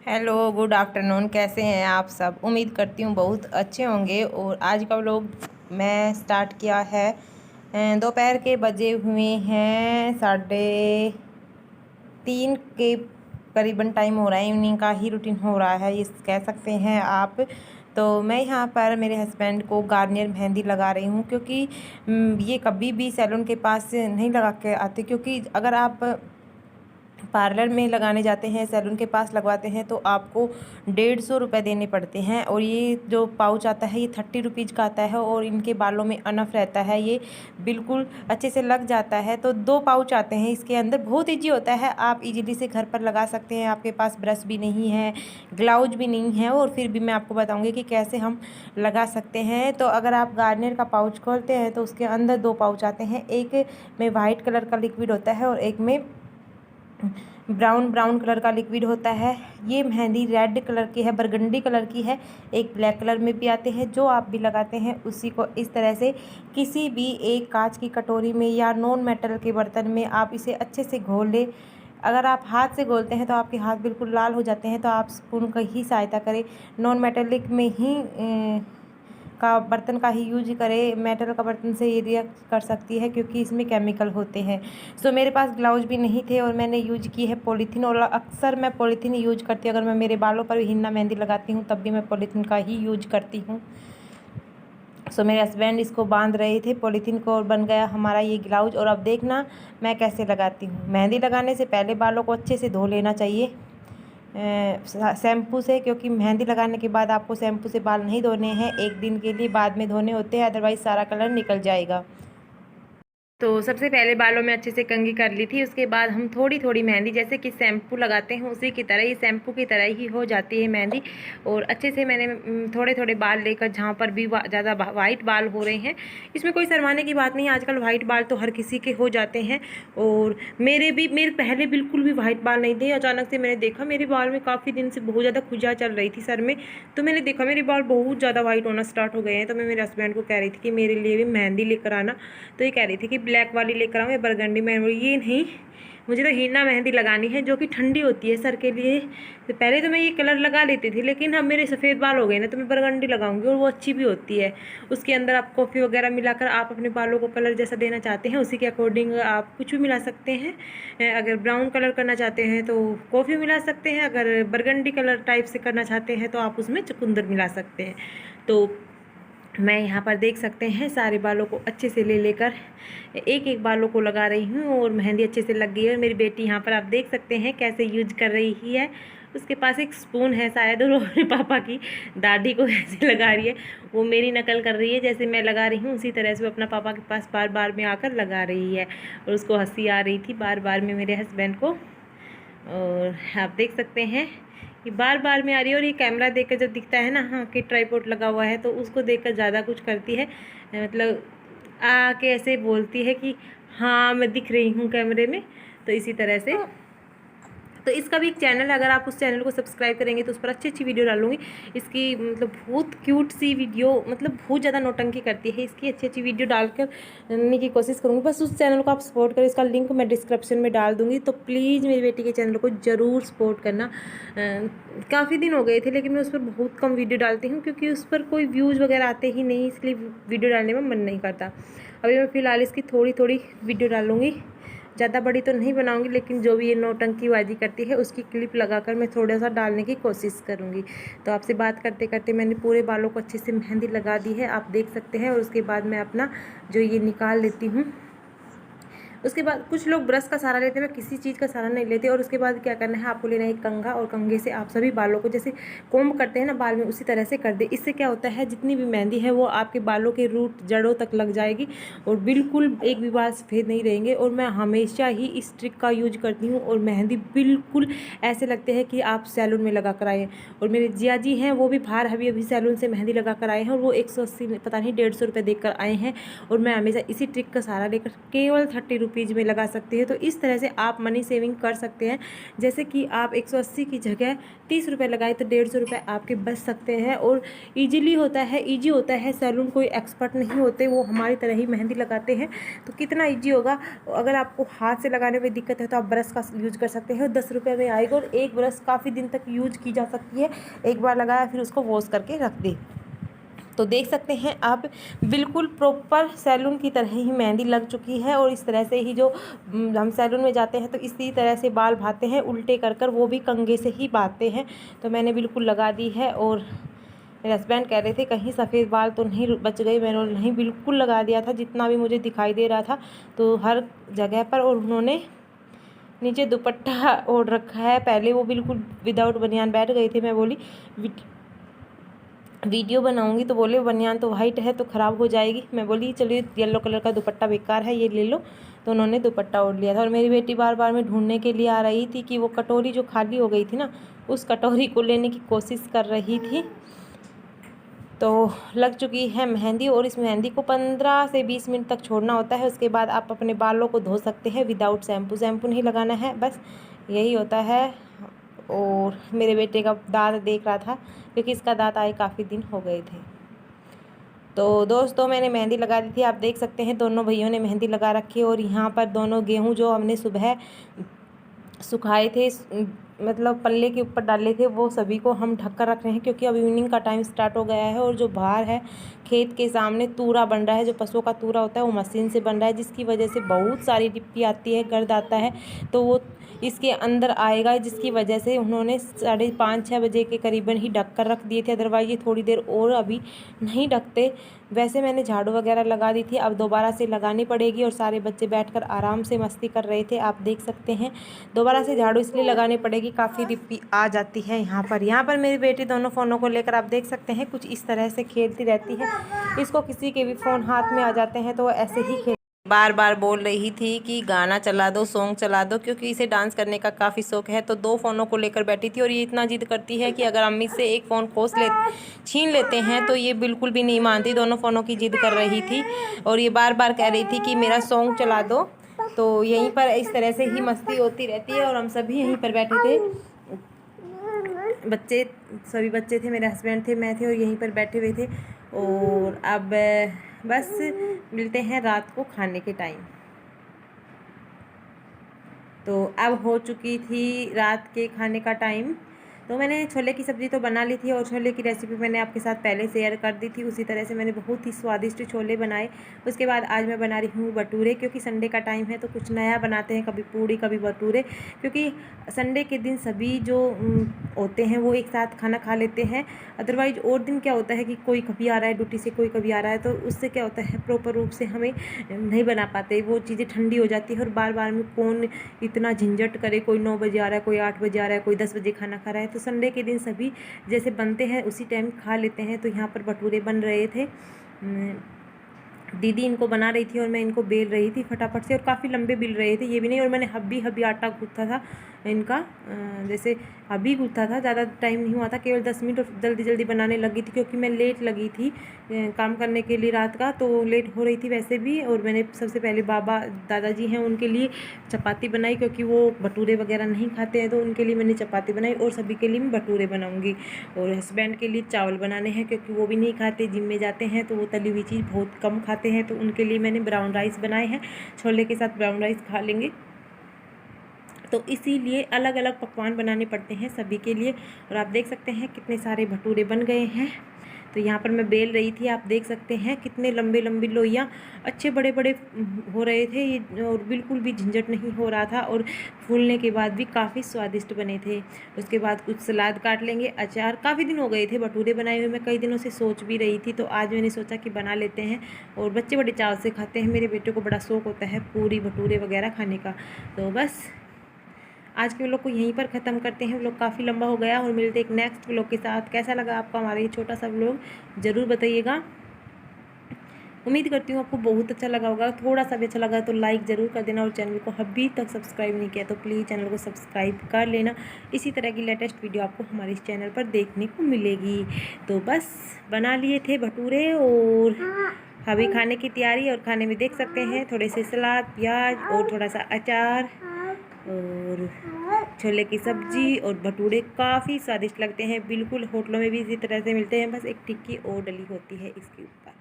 Hello, good afternoon. कैसे हैं आप सब? उम्मीद करती हूँ बहुत अच्छे होंगे। और आज का व्लॉग मैं स्टार्ट किया है। दोपहर के बजे हुए हैं 3:30 के करीबन टाइम हो रहा है। इवनिंग का ही रूटीन हो रहा है, ये कह सकते हैं आप। तो मैं यहाँ पर मेरे हस्बैंड को गार्नियर मेहंदी लगा रही हूँ, क्योंकि ये कभी भी सैलून के पास नहीं लगा के आते। क्योंकि अगर आप पार्लर में लगाने जाते हैं, सैलून के पास लगवाते हैं, तो आपको 150 रुपये देने पड़ते हैं। और ये जो पाउच आता है ये 30 रुपीज़ का आता है। और इनके बालों में अनफ रहता है, ये बिल्कुल अच्छे से लग जाता है। तो 2 पाउच आते हैं इसके अंदर। बहुत ईजी होता है, आप इजीली से घर पर लगा सकते हैं। आपके पास ब्रश भी नहीं है, ग्लाउज भी नहीं है, और फिर भी मैं आपको बताऊँगी कि कैसे हम लगा सकते हैं। तो अगर आप गार्नियर का पाउच खोलते हैं तो उसके अंदर 2 पाउच आते हैं। एक में वाइट कलर का लिक्विड होता है और एक में ब्राउन कलर का लिक्विड होता है। ये मेहंदी रेड कलर की है, बरगंडी कलर की है। एक ब्लैक कलर में भी आते हैं। जो आप भी लगाते हैं उसी को इस तरह से किसी भी एक कांच की कटोरी में या नॉन मेटल के बर्तन में आप इसे अच्छे से घोल लें। अगर आप हाथ से घोलते हैं तो आपके हाथ बिल्कुल लाल हो जाते हैं, तो आप स्पून का ही सहायता करें। नॉन मेटेलिक में ही का बर्तन का ही यूज करें। मेटल का बर्तन से ये रिएक्ट कर सकती है, क्योंकि इसमें केमिकल होते हैं। सो मेरे पास ग्लव्स भी नहीं थे और मैंने यूज की है पॉलीथीन। और अक्सर मैं पॉलीथीन यूज करती हूँ। अगर मैं मेरे बालों पर भी हिन्ना मेहंदी लगाती हूँ तब भी मैं पॉलीथीन का ही यूज करती हूँ। सो मेरे हस्बैंड इसको बांध रहे थे पॉलीथीन को, और बन गया हमारा ये ग्लव्स। और अब देखना मैं कैसे लगाती हूँ। मेहंदी लगाने से पहले बालों को अच्छे से धो लेना चाहिए शैम्पू से, क्योंकि मेहंदी लगाने के बाद आपको शैम्पू से बाल नहीं धोने हैं। 1 दिन के लिए बाद में धोने होते हैं, अदरवाइज़ सारा कलर निकल जाएगा। तो सबसे पहले बालों में अच्छे से कंघी कर ली थी। उसके बाद हम थोड़ी थोड़ी मेहंदी, जैसे कि शैम्पू लगाते हैं उसी की तरह ही, शैम्पू की तरह ही हो जाती है मेहंदी। और अच्छे से मैंने थोड़े थोड़े बाल लेकर, जहाँ पर भी ज़्यादा वाइट बाल हो रहे हैं, इसमें कोई शर्माने की बात नहीं है। आजकल वाइट बाल तो हर किसी के हो जाते हैं। और मेरे पहले बिल्कुल भी वाइट बाल नहीं थे। अचानक से मैंने देखा मेरे बाल में काफ़ी दिन से बहुत ज़्यादा खुजली चल रही थी सर में। तो मैंने देखा मेरे बाल बहुत ज़्यादा वाइट होना स्टार्ट हो गए हैं। तो मैं मेरे हस्बैंड को कह रही थी कि मेरे लिए भी मेहंदी लेकर आना। तो ये कह रही थी कि ब्लैक वाली लेकर आऊँ या बरगंडी में। ये नहीं, मुझे तो हीना मेहंदी लगानी है, जो कि ठंडी होती है सर के लिए। तो पहले तो मैं ये कलर लगा लेती थी, लेकिन अब मेरे सफ़ेद बाल हो गए ना, तो मैं बरगंडी लगाऊंगी। और वो अच्छी भी होती है। उसके अंदर आप कॉफ़ी वगैरह मिलाकर आप अपने बालों को कलर जैसा देना चाहते हैं उसी के अकॉर्डिंग आप कुछ भी मिला सकते हैं। अगर ब्राउन कलर करना चाहते हैं तो कॉफ़ी मिला सकते हैं। अगर बरगंडी कलर टाइप से करना चाहते हैं तो आप उसमें चुकंदर मिला सकते हैं। तो मैं यहाँ पर देख सकते हैं सारे बालों को अच्छे से ले लेकर एक एक बालों को लगा रही हूँ, और मेहंदी अच्छे से लग गई है। और मेरी बेटी यहाँ पर आप देख सकते हैं कैसे यूज कर रही है। उसके पास एक स्पून है शायद, और वो अपने पापा की दाढ़ी को ऐसे लगा रही है। वो मेरी नकल कर रही है, जैसे मैं लगा रही हूँ उसी तरह से वो अपना पापा के पास बार बार में आकर लगा रही है। और उसको हंसी आ रही थी बार बार में मेरे हस्बैंड को। और आप देख सकते हैं कि बार बार में आ रही है। और ये कैमरा देखकर जब दिखता है ना, हाँ कि ट्राइपॉड लगा हुआ है, तो उसको देखकर ज़्यादा कुछ करती है। मतलब आके ऐसे बोलती है कि हाँ मैं दिख रही हूँ कैमरे में। तो इसी तरह से तो इसका भी एक चैनल है, अगर आप उस चैनल को सब्सक्राइब करेंगे तो उस पर अच्छी अच्छी वीडियो डालूंगी। इसकी मतलब बहुत क्यूट सी वीडियो, मतलब बहुत ज़्यादा नौटंकी करती है। इसकी अच्छी अच्छी वीडियो डालकर डालने की कोशिश करूँगी। बस उस चैनल को आप सपोर्ट करें। इसका लिंक मैं डिस्क्रिप्शन में डाल दूँगी। तो प्लीज़ मेरी बेटी के चैनल को ज़रूर सपोर्ट करना। काफ़ी दिन हो गए थे, लेकिन मैं उस पर बहुत कम वीडियो डालती हूँ, क्योंकि उस पर कोई व्यूज़ वगैरह आते ही नहीं, इसलिए वीडियो डालने में मन नहीं करता। अभी मैं फ़िलहाल इसकी थोड़ी थोड़ी वीडियो डालूँगी, ज़्यादा बड़ी तो नहीं बनाऊंगी, लेकिन जो भी ये नौटंकीबाजी करती है उसकी क्लिप लगाकर मैं थोड़ा सा डालने की कोशिश करूंगी। तो आपसे बात करते करते मैंने पूरे बालों को अच्छे से मेहंदी लगा दी है, आप देख सकते हैं। और उसके बाद मैं अपना जो ये निकाल लेती हूँ। उसके बाद कुछ लोग ब्रश का सहारा लेते हैं, मैं किसी चीज़ का सहारा नहीं लेती। और उसके बाद क्या करना है, आपको लेना है एक कंघा, और कंघे से आप सभी बालों को जैसे कोम्ब करते हैं ना बाल में, उसी तरह से कर दे। इससे क्या होता है, जितनी भी मेहंदी है वो आपके बालों के रूट जड़ों तक लग जाएगी, और बिल्कुल एक भी बाल सफ़ेद नहीं रहेंगे। और मैं हमेशा ही इस ट्रिक का यूज करती हूँ, और मेहंदी बिल्कुल ऐसे लगते हैं कि आप सैलून में लगा कर आए हैं। और मेरे जिया जी हैं, वो भी बाहर अभी अभी सैलून से मेहंदी लगा कर आए हैं, और वो 180 पता नहीं 150 रुपये देकर आए हैं। और मैं हमेशा इसी ट्रिक का सहारा लेकर केवल 30 रुपीज़ में लगा सकते हैं। तो इस तरह से आप मनी सेविंग कर सकते हैं। जैसे कि आप 180 की जगह 30 रुपये लगाए तो 150 रुपये आपके बच सकते हैं। और ईजी होता है। सैलून कोई एक्सपर्ट नहीं होते, वो हमारी तरह ही मेहंदी लगाते हैं। तो कितना ईजी होगा। अगर आपको हाथ से लगाने में दिक्कत है तो आप ब्रश का यूज कर सकते हैं, 10 रुपये में आएगा। और एक ब्रश काफ़ी दिन तक यूज की जा सकती है। एक बार लगाया फिर उसको वॉश करके रख दें। तो देख सकते हैं आप बिल्कुल प्रॉपर सैलून की तरह ही मेहंदी लग चुकी है। और इस तरह से ही जो हम सैलून में जाते हैं तो इसी तरह से बाल भाते हैं, उल्टे कर वो भी कंघे से ही बाते हैं। तो मैंने बिल्कुल लगा दी है। और मेरे हस्बैंड कह रहे थे कहीं सफ़ेद बाल तो नहीं बच गए। मैंने नहीं, बिल्कुल लगा दिया था जितना भी मुझे दिखाई दे रहा था, तो हर जगह पर। और उन्होंने नीचे दुपट्टा ओढ़ रखा है। पहले वो बिल्कुल विदाउट बनियान बैठ गई थी। मैं बोली वीडियो बनाऊंगी तो बोले बनियान तो वाइट है तो ख़राब हो जाएगी। मैं बोली चलिए येलो कलर का दुपट्टा बेकार है, ये ले लो। तो उन्होंने दुपट्टा ओढ़ लिया था। और मेरी बेटी बार बार में ढूंढने के लिए आ रही थी कि वो कटोरी जो खाली हो गई थी ना, उस कटोरी को लेने की कोशिश कर रही थी। तो लग चुकी है मेहंदी। और इस मेहंदी को 15 से 20 मिनट तक छोड़ना होता है। उसके बाद आप अपने बालों को धो सकते हैं विदाउट शैम्पू नहीं लगाना है, बस यही होता है। और मेरे बेटे का दांत देख रहा था क्योंकि इसका दांत आए काफ़ी दिन हो गए थे। तो दोस्तों मैंने मेहंदी लगा दी थी, आप देख सकते हैं दोनों भैयों ने मेहंदी लगा रखी है। और यहाँ पर दोनों गेहूँ जो हमने सुबह सुखाए थे, मतलब पल्ले के ऊपर डाले थे, वो सभी को हम ढक कर रख रहे हैं क्योंकि अब इवनिंग का टाइम स्टार्ट हो गया है। और जो बाहर है खेत के सामने तूरा बन रहा है, जो पशुओं का तूरा होता है वो मशीन से बन रहा है, जिसकी वजह से बहुत सारी डिप्पी आती है, गर्द आता है। तो वो इसके अंदर आएगा, जिसकी वजह से उन्होंने 5:30-6 बजे के करीबन ही ढक कर रख दिए थे। अदरवाइज ये थोड़ी देर और अभी नहीं ढकते। वैसे मैंने झाड़ू वगैरह लगा दी थी, अब दोबारा से लगानी पड़ेगी। और सारे बच्चे बैठकर आराम से मस्ती कर रहे थे, आप देख सकते हैं। दोबारा से झाड़ू इसलिए लगानी पड़ेगी, काफ़ी डिप्पी आ जाती है यहाँ पर मेरी बेटी दोनों फ़ोनों को लेकर आप देख सकते हैं कुछ इस तरह से खेलती रहती है। इसको किसी के भी फ़ोन हाथ में आ जाते हैं तो वो ऐसे ही खेल बार बार बोल रही थी कि गाना चला दो, सॉन्ग चला दो, क्योंकि इसे डांस करने का काफ़ी शौक है। तो 2 फ़ोनों को लेकर बैठी थी। और ये इतना जिद करती है कि अगर अम्मी से एक फ़ोन छीन लेते हैं तो ये बिल्कुल भी नहीं मानती। दोनों फ़ोनों की जिद कर रही थी और ये बार बार कह रही थी कि मेरा सॉन्ग चला दो। तो यहीं पर इस तरह से ही मस्ती होती रहती है। और हम सभी यहीं पर बैठे थे, सभी बच्चे थे, मेरे हस्बैंड थे, मैं थे, और यहीं पर बैठे हुए थे। और अब बस मिलते हैं रात को खाने के टाइम। तो अब हो चुकी थी रात के खाने का टाइम। तो मैंने छोले की सब्ज़ी तो बना ली थी और छोले की रेसिपी मैंने आपके साथ पहले शेयर कर दी थी। उसी तरह से मैंने बहुत ही स्वादिष्ट छोले बनाए। उसके बाद आज मैं बना रही हूँ भटूरे, क्योंकि संडे का टाइम है तो कुछ नया बनाते हैं, कभी पूड़ी कभी भटूरे। क्योंकि संडे के दिन सभी जो होते हैं वो एक साथ खाना खा लेते हैं। अदरवाइज और दिन क्या होता है कि कोई कभी आ रहा है ड्यूटी से, कोई कभी आ रहा है, तो उससे क्या होता है प्रॉपर रूप से हमें नहीं बना पाते, वो चीज़ें ठंडी हो जाती है। और बार बार में कौन इतना झंझट करे, कोई 9 बजे आ रहा है, कोई 8 बजे आ रहा है, कोई 10 बजे खाना खा रहा है। तो संडे के दिन सभी जैसे बनते हैं उसी टाइम खा लेते हैं। तो यहाँ पर भटूरे बन रहे थे, दीदी इनको बना रही थी और मैं इनको बेल रही थी फटाफट से। और काफ़ी लंबे बेल रहे थे, ये भी नहीं। और मैंने हब्बी आटा गूँथा था इनका, जैसे अभी गूँथा था, ज़्यादा टाइम नहीं हुआ था, केवल 10 मिनट। और जल्दी जल्दी बनाने लगी थी क्योंकि मैं लेट लगी थी काम करने के लिए रात का, तो लेट हो रही थी वैसे भी। और मैंने सबसे पहले दादाजी हैं उनके लिए चपाती बनाई, क्योंकि वो भटूरे वगैरह नहीं खाते हैं, तो उनके लिए मैंने चपाती बनाई। और सभी के लिए मैं भटूरे बनाऊँगी। और हस्बैंड के लिए चावल बनाने हैं, क्योंकि वो भी नहीं खाते, जिम में जाते हैं तो वो तली हुई चीज़ बहुत कम खाते हैं। तो उनके लिए मैंने ब्राउन राइस बनाए हैं, छोले के साथ ब्राउन राइस खा लेंगे। तो इसीलिए अलग अलग पकवान बनाने पड़ते हैं सभी के लिए। और आप देख सकते हैं कितने सारे भटूरे बन गए हैं। तो यहाँ पर मैं बेल रही थी, आप देख सकते हैं कितने लंबे लंबी लोइयाँ, अच्छे बड़े बड़े हो रहे थे ये, और बिल्कुल भी झंझट नहीं हो रहा था। और फूलने के बाद भी काफ़ी स्वादिष्ट बने थे। उसके बाद कुछ सलाद काट लेंगे, अचार। काफ़ी दिन हो गए थे भटूरे बनाए हुए, मैं कई दिनों से सोच भी रही थी, तो आज मैंने सोचा कि बना लेते हैं। और बच्चे बड़े चाव से खाते हैं, मेरे बेटे को बड़ा शौक होता है पूरी भटूरे वगैरह खाने का। तो बस आज के व्लॉग को यहीं पर ख़त्म करते हैं, व्लॉग काफ़ी लंबा हो गया। और मिलते एक नेक्स्ट व्लॉग के साथ। कैसा लगा आपको हमारा ये छोटा सा व्लॉग ज़रूर बताइएगा। उम्मीद करती हूँ आपको बहुत अच्छा लगा होगा। थोड़ा सा भी अच्छा लगा तो लाइक ज़रूर कर देना, और चैनल को अभी तक सब्सक्राइब नहीं किया तो प्लीज़ चैनल को सब्सक्राइब कर लेना। इसी तरह की लेटेस्ट वीडियो आपको हमारे इस चैनल पर देखने को मिलेगी। तो बस बना लिए थे भटूरे और अभी खाने की तैयारी, और खाने में देख सकते हैं थोड़े से सलाद, प्याज और थोड़ा सा अचार और छोले की सब्जी और भटूरे काफ़ी स्वादिष्ट लगते हैं। बिल्कुल होटलों में भी इसी तरह से मिलते हैं, बस एक टिक्की और डली होती है इसके ऊपर।